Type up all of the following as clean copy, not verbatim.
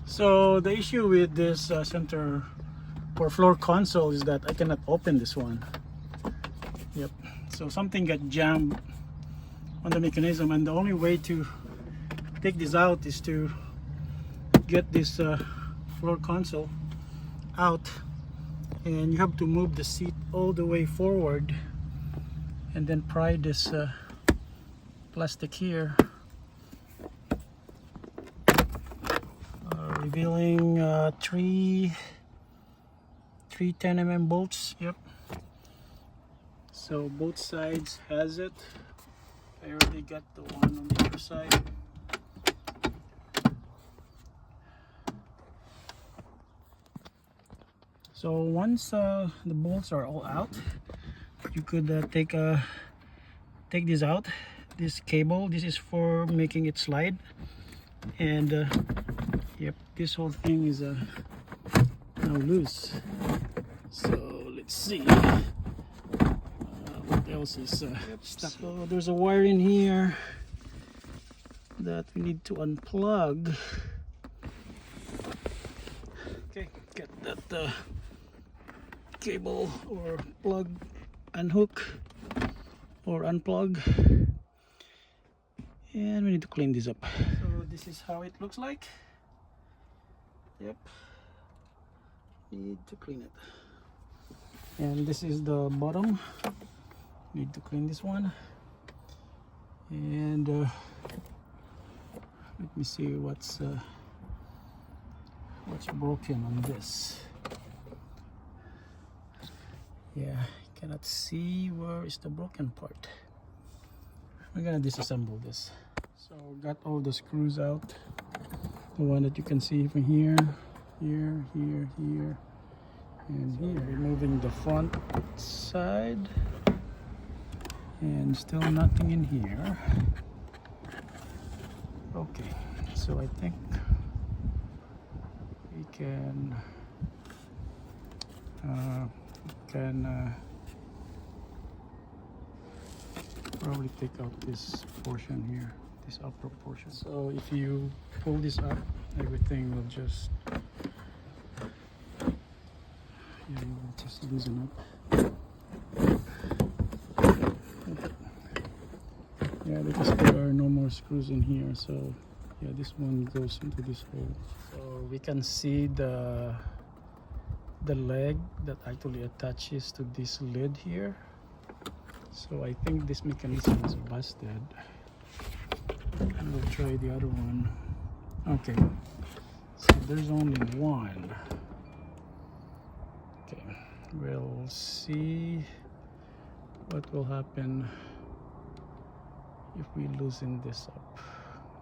So the issue with this center or floor console is that I cannot open this one. Yep. So something got jammed on the mechanism, and the only way to take this out is to get this floor console out, and you have to move the seat all the way forward and then pry this plastic here, revealing three 10mm bolts. Yep. So both sides has it. I already got the one on the other side. So once the bolts are all out, you could take this out. This cable, this is for making it slide, and yep, this whole thing is now loose. So let's see what else is stuck. So there's a wire in here that we need to unplug. Okay, get that cable or plug, unhook or unplug, and we need to clean this up. So this is how it looks like. Yep, need to clean it. And this is the bottom, need to clean this one. And let me see what's broken on this. Yeah, cannot see where is the broken part. We're gonna disassemble this. So got all the screws out, the one that you can see from here, here, here, here, and here. Removing the front side, and still nothing in here. Okay, so I think we can probably take out this portion here, this upper portion. So if you pull this up, everything will just loosen up. Yeah, because there are no more screws in here, so yeah, this one goes into this hole. So we can see the leg that actually attaches to this lid here. So I think this mechanism is busted. We'll try the other one. Okay, so there's only one. Okay, we'll see what will happen if we loosen this up.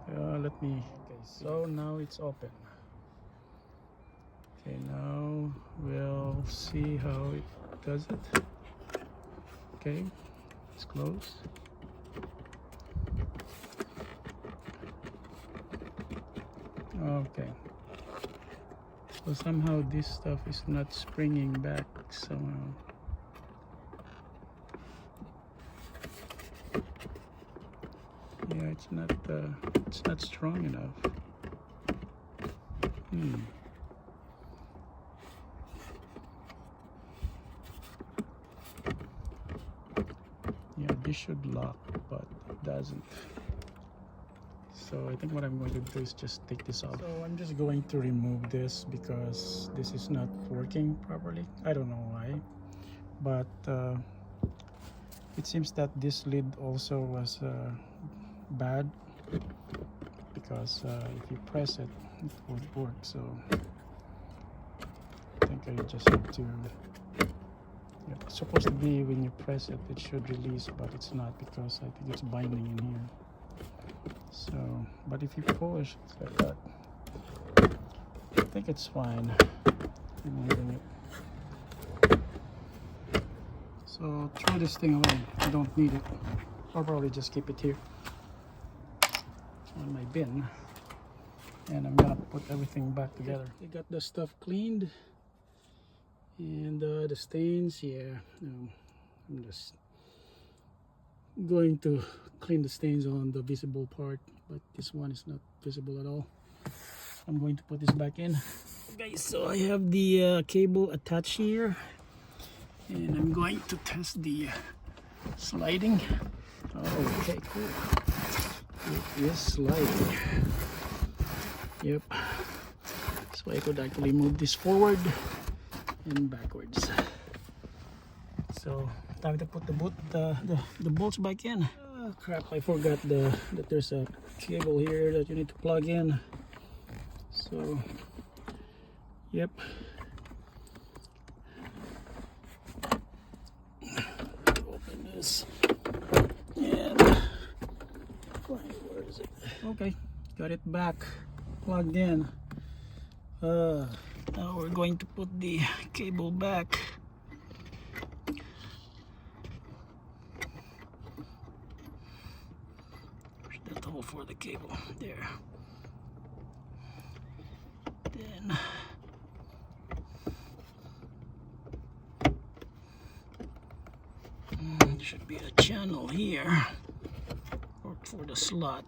Okay, so now it's open. Okay, now we'll see how it does it. Okay, it's closed. Okay, so somehow this stuff is not springing back somehow. Yeah, it's not strong enough. Yeah, this should lock, but it doesn't. So I think what I'm going to do is just take this off. So I'm just going to remove this because this is not working properly. I don't know why, but it seems that this lid also was bad, because if you press it, it won't work. So I think I just have to, yeah, it's supposed to be when you press it, it should release, but it's not, because I think it's binding in here. So, but if you push, it's like that. I think it's fine. Removing it. So throw this thing away. I don't need it. I'll probably just keep it here on my bin, and I'm gonna put everything back together. I got the stuff cleaned, and the stains, yeah, I'm just going to clean the stains on the visible part, but this one is not visible at all. I'm going to put this back in. Okay, so I have the cable attached here, and I'm going to test the sliding. Oh, okay, cool. It is sliding. Yep. So I could actually move this forward and backwards. So time to put the bolts back in. Oh, crap! I forgot that there's a cable here that you need to plug in. So, yep. Open this and where is it? Okay, got it back plugged in. Now we're going to put the cable back. Where's that hole for the cable? There. Then there should be a channel here for the slot.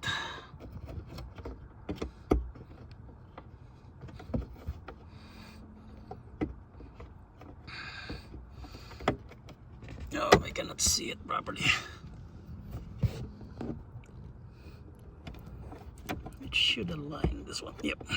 Oh, I cannot see it properly. It should align this one. Yep.